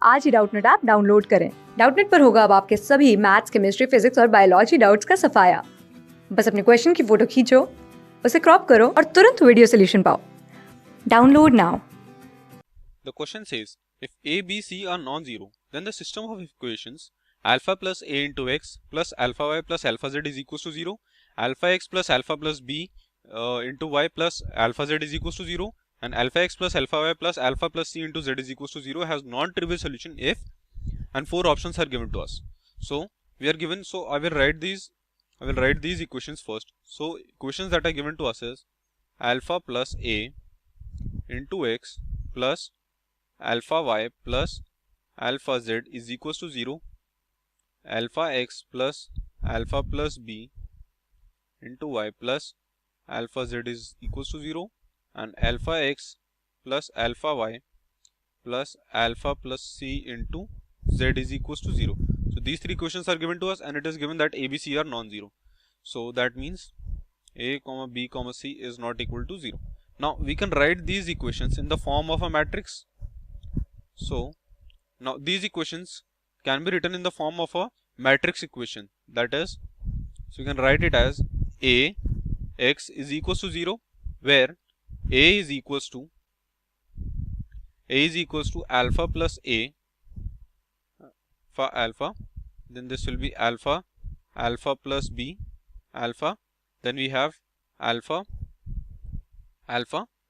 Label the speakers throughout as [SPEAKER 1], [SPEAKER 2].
[SPEAKER 1] आज ही Doubtnut app download करें। Doubtnut पर होगा अब आपके सभी मैथ्स, केमिस्ट्री, फिजिक्स और बायोलॉजी डाउट्स का सफाया। बस अपने क्वेश्चन की फोटो खींचो, उसे क्रॉप करो और तुरंत वीडियो सॉल्यूशन पाओ। Download now.
[SPEAKER 2] The question says, if a, b, c are non-zero, then the system of equations alpha plus a into x plus alpha y plus alpha z is equals to 0, alpha x plus alpha plus b into y plus alpha z is equals to 0, and alpha x plus alpha y plus alpha plus c into z is equals to 0 has non-trivial solution if, and four options are given to us. So we are given, so I will write these equations first. So equations that are given to us is alpha plus a into x plus alpha y plus alpha z is equals to 0, alpha x plus alpha plus b into y plus alpha z is equals to 0, and alpha x plus alpha y plus alpha plus c into z is equals to 0. So these three equations are given to us, and it is given that a, b, c are non-zero. So that means a, b, c is not equal to 0. Now we can write these equations in the form of a matrix. So now these equations can be written in the form of a matrix equation, that is, so you can write it as a x is equals to 0, where a is equals to alpha plus a for alpha, then this will be alpha plus b alpha, then we have alpha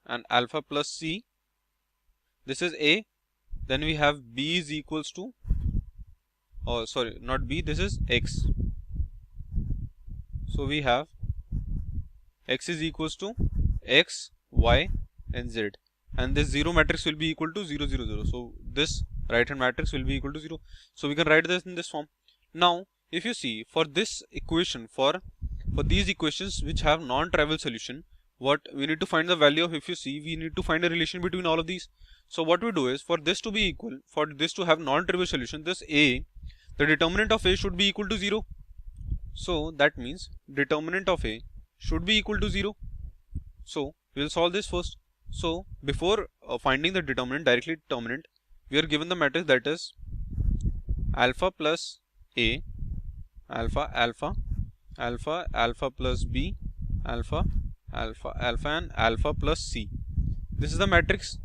[SPEAKER 2] and alpha plus c, this is a, then we have b is equals to, oh sorry, not b, this is x. So we have x is equals to x, y and z, and this 0 matrix will be equal to 0, 0, 0. So this right hand matrix will be equal to 0. So we can write this in this form. Now if you see, for this equation, for these equations which have non-trivial solution, what we need to find the value of, if you see, we need to find a relation between all of these. So what we do is, for this to be equal, for this to have non-trivial solution, this a, the determinant of a should be equal to 0. So that means determinant of a should be equal to 0. So we will solve this first. So before finding the determinant, directly determinant, we are given the matrix, that is alpha plus a, alpha, alpha plus b, alpha and alpha plus c. This is the matrix.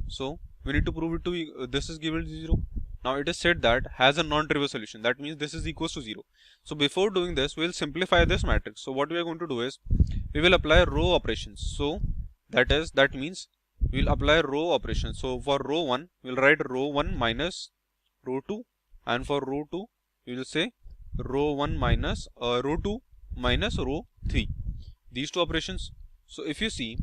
[SPEAKER 2] So we need to prove it to this is given to 0. Now it is said that has a non-trivial solution, that means this is equals to 0. So before doing this, we will simplify this matrix. So what we are going to do is, we will apply row operations. So that means we will apply row operations. So for row 1, we will write row 1 minus row 2, and for row 2 we will say row 1 minus row 2 minus row 3. These two operations. So if you see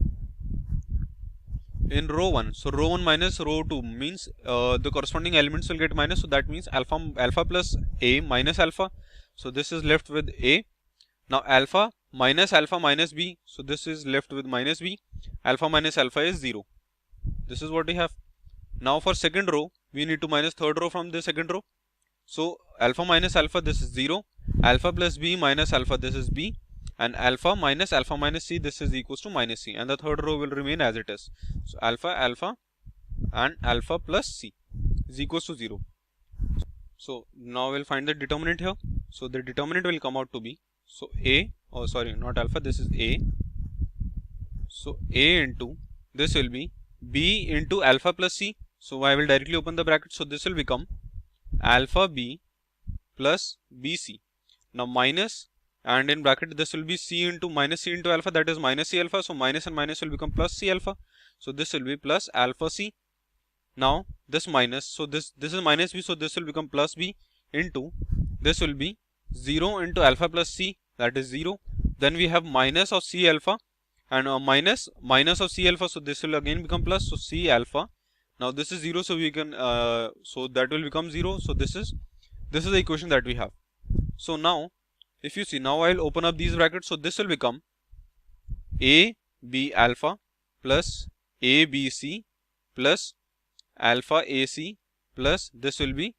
[SPEAKER 2] in row 1, so row 1 minus row 2 means the corresponding elements will get minus. So that means alpha plus a minus alpha. So this is left with a. Now alpha minus b. So this is left with minus b. Alpha minus alpha is 0. This is what we have. Now for second row, we need to minus third row from the second row. So alpha minus alpha, this is 0. Alpha plus b minus alpha, this is b. And alpha minus c, this is equals to minus c, and the third row will remain as it is. So alpha and alpha plus c is equals to 0. So now we'll find the determinant here. So the determinant will come out to be, so a, oh sorry, not alpha, this is a. So a into, this will be b into alpha plus c. So I will directly open the bracket. So this will become alpha b plus bc. Now minus, and in bracket this will be c into minus c into alpha, that is minus c alpha. So minus and minus will become plus c alpha. So this will be plus alpha c. Now this minus, so this is minus b, so this will become plus b into, this will be 0 into alpha plus c, that is 0. Then we have minus of c alpha, and minus of c alpha, so this will again become plus, so c alpha. Now this is 0, so we can so that will become 0. So this is the equation that we have. So now if you see, now I will open up these brackets. So this will become a b alpha plus a b c plus alpha a c plus this will be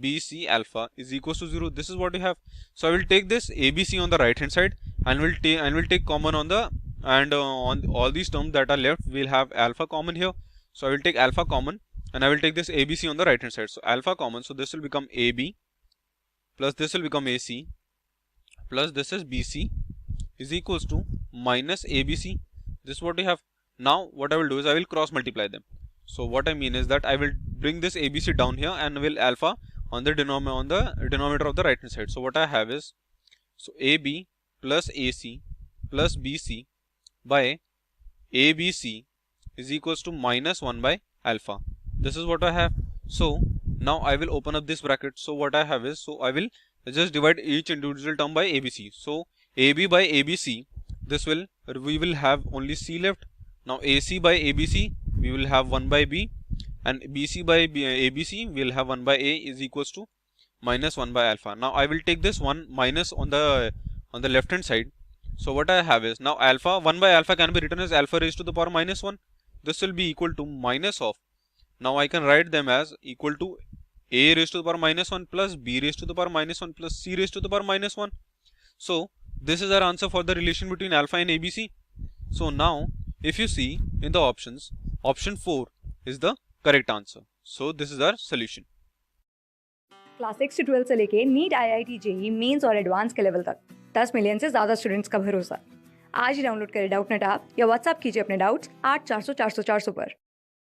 [SPEAKER 2] b c alpha is equals to 0. This is what we have. So I will take this a b c on the right hand side, and will take common on the, and on all these terms that are left, we'll have alpha common here. So I will take alpha common, and I will take this ABC on the right hand side. So alpha common, so this will become AB plus this will become AC plus this is BC is equals to minus ABC. This is what we have. Now what I will do is I will cross multiply them. So what I mean is that I will bring this ABC down here and will alpha on the denominator of the right hand side. So what I have is, so AB plus AC plus BC by ABC is equals to minus 1 by alpha. This is what I have. So now I will open up this bracket. So what I have is, so I will just divide each individual term by ABC. So AB by ABC, this will, we will have only C left. Now AC by ABC, we will have 1 by B, and BC by ABC, we will have 1 by A is equals to minus 1 by alpha. Now I will take this 1 minus on the left hand side. So what I have is, now alpha 1 by alpha can be written as alpha raised to the power minus 1. This will be equal to minus of, now I can write them as equal to A raised to the power minus 1 plus B raised to the power minus 1 plus C raised to the power minus 1. So this is our answer for the relation between alpha and ABC. So now if you see in the options, option 4 is the correct answer. So this is our solution.
[SPEAKER 1] Class 6 से 12 से लेके NEET IIT JEE mains और advance के level तक 10 million से ज़्यादा students का भरोसा। आज ही डाउनलोड करें डाउटनेट ऐप या व्हाट्सएप कीजिए अपने डाउट्स 8400 400 400 पर।